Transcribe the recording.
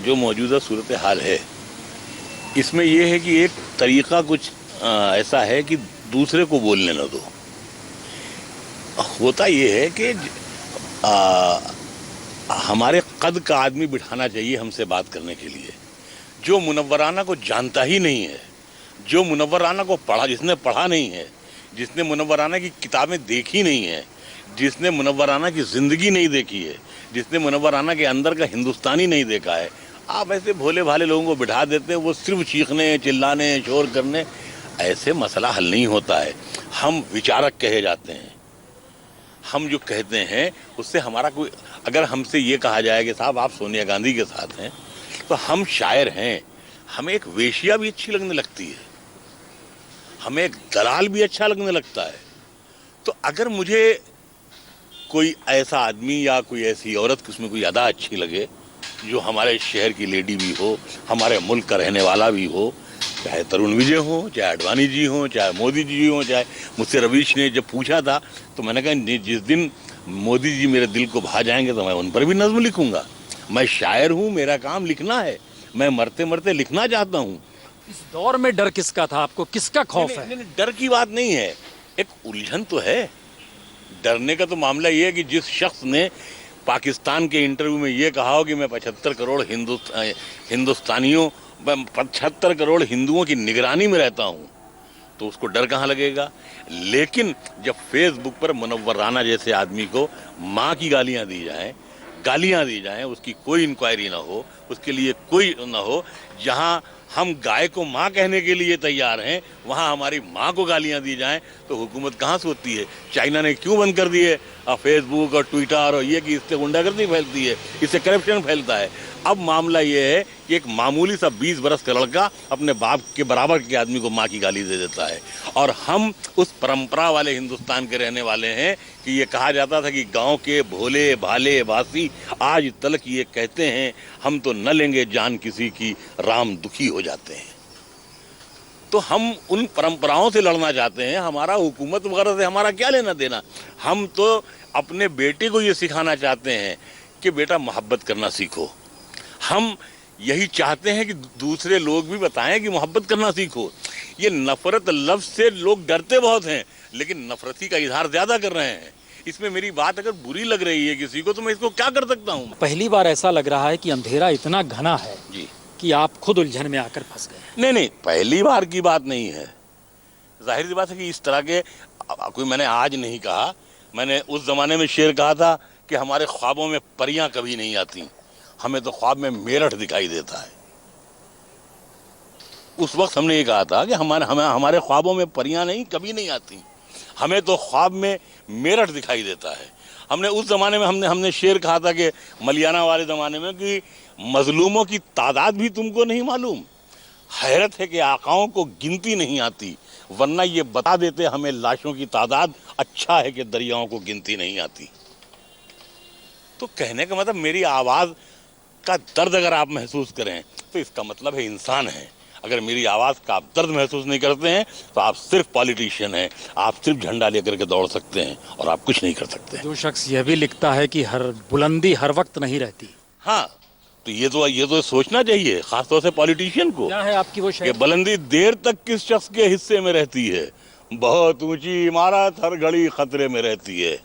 जो मौजूदा सूरत हाल है इसमें यह है कि एक तरीका कुछ ऐसा है कि दूसरे को बोलने न दो। होता यह है कि हमारे कद का आदमी बिठाना चाहिए हमसे बात करने के लिए, जो मुनव्वराना को जानता ही नहीं है, जो मुनव्वराना को पढ़ा, जिसने पढ़ा नहीं है, जिसने मुनव्वराना की किताबें देखी नहीं है, जिसने मुनव्वराना की ज़िंदगी नहीं देखी है, जिसने मुनव्वराना के अंदर का हिंदुस्तानी नहीं देखा है, आप ऐसे भोले भाले लोगों को बिठा देते हैं, वो सिर्फ चीखने, चिल्लाने, शोर करने। ऐसे मसला हल नहीं होता है। हम विचारक कहे जाते हैं। हम जो कहते हैं उससे हमारा कोई, अगर हमसे ये कहा जाए कि साहब आप सोनिया गांधी के साथ हैं, तो हम शायर हैं, हमें एक वेश्या भी अच्छी लगने लगती है, हमें एक दलाल भी अच्छा लगने लगता है। तो अगर मुझे कोई ऐसा आदमी या कोई ऐसी औरत की उसमें कोई अदा अच्छी लगे, जो हमारे शहर की लेडी भी हो, हमारे मुल्क का रहने वाला भी हो, चाहे तरुण विजय हो, चाहे आडवाणी जी हो, चाहे मोदी जी हो, चाहे मुझसे रवीश ने जब पूछा था तो मैंने कहा जिस दिन मोदी जी मेरे दिल को भा जाएंगे तो मैं उन पर भी नज्म लिखूंगा। मैं शायर हूँ, मेरा काम लिखना है, मैं मरते मरते लिखना चाहता हूँ। इस दौर में डर किसका था, आपको किसका खौफ है? नहीं, डर की बात नहीं है, एक उलझन तो है। डरने का तो मामला ये है कि जिस शख्स ने पाकिस्तान के इंटरव्यू में ये कहा हो कि मैं 75 करोड़ हिंदुस्तानियों 75 करोड़ हिंदुओं की निगरानी में रहता हूँ, तो उसको डर कहाँ लगेगा। लेकिन जब फेसबुक पर मुनव्वर राना जैसे आदमी को माँ की गालियाँ दी जाएं, उसकी कोई इंक्वायरी ना हो, उसके लिए कोई ना हो, जहाँ हम गाय को माँ कहने के लिए तैयार हैं, वहाँ हमारी माँ को गालियाँ दी जाएं, तो हुकूमत कहाँ से होती है। चाइना ने क्यों बंद कर दिए फेसबुक और ट्विटर और ये कि इससे गुंडागर्दी फैलती है, इससे करप्शन फैलता है। अब मामला ये है कि एक मामूली सा 20 बरस का लड़का अपने बाप के बराबर के आदमी को माँ की गाली दे देता है। और हम उस परंपरा वाले हिंदुस्तान के रहने वाले हैं कि ये कहा जाता था कि गांव के भोले भाले वासी आज तलक ये कहते हैं हम तो न लेंगे जान किसी की, राम दुखी हो जाते हैं। तो हम उन परंपराओं से लड़ना चाहते हैं। हमारा हुकूमत वगैरह से हमारा क्या लेना देना। हम तो अपने बेटे को ये सिखाना चाहते हैं कि बेटा मोहब्बत करना सीखो। हम यही चाहते हैं कि दूसरे लोग भी बताएं कि मोहब्बत करना सीखो। ये नफरत लफ्ज़ से लोग डरते बहुत हैं, लेकिन नफरती का इजहार ज़्यादा कर रहे हैं। इसमें मेरी बात अगर बुरी लग रही है किसी को, तो मैं इसको क्या कर सकता हूँ। पहली बार ऐसा लग रहा है कि अंधेरा इतना घना है जी कि आप खुद उलझन में आकर फंस गए। नहीं, पहली बार की बात नहीं है। जाहिर सी बात है कि इस तरह के कोई, मैंने आज नहीं कहा, मैंने उस ज़माने में शेर कहा था कि हमारे ख्वाबों में परियां कभी नहीं आती, हमें तो ख्वाब में मेरठ दिखाई देता है। उस वक्त हमने ये कहा था कि हमारे ख्वाबों में परियां नहीं कभी नहीं आती, हमें तो ख्वाब में मेरठ दिखाई देता है। हमने उस ज़माने में हमने शेर कहा था कि मलियाना वाले ज़माने में कि मजलूमों की तादाद भी तुमको नहीं मालूम, हैरत है कि आकाओं को गिनती नहीं आती, वरना ये बता देते हमें लाशों की तादाद, अच्छा है कि दरियाओं को गिनती नहीं आती। तो कहने का मतलब मेरी आवाज़ का दर्द अगर आप महसूस करें तो इसका मतलब है इंसान है। अगर मेरी आवाज़ का आप दर्द महसूस नहीं करते हैं तो आप सिर्फ पॉलिटिशियन हैं, आप सिर्फ झंडा लेकर के दौड़ सकते हैं और आप कुछ नहीं कर सकते। जो शख्स यह भी लिखता है कि हर बुलंदी हर वक्त नहीं रहती, हाँ, तो ये तो सोचना चाहिए, खासतौर से पॉलिटिशियन को। क्या है आपकी वो ये बुलंदी देर तक किस शख्स के हिस्से में रहती है। बहुत ऊंची इमारत हर घड़ी खतरे में रहती है।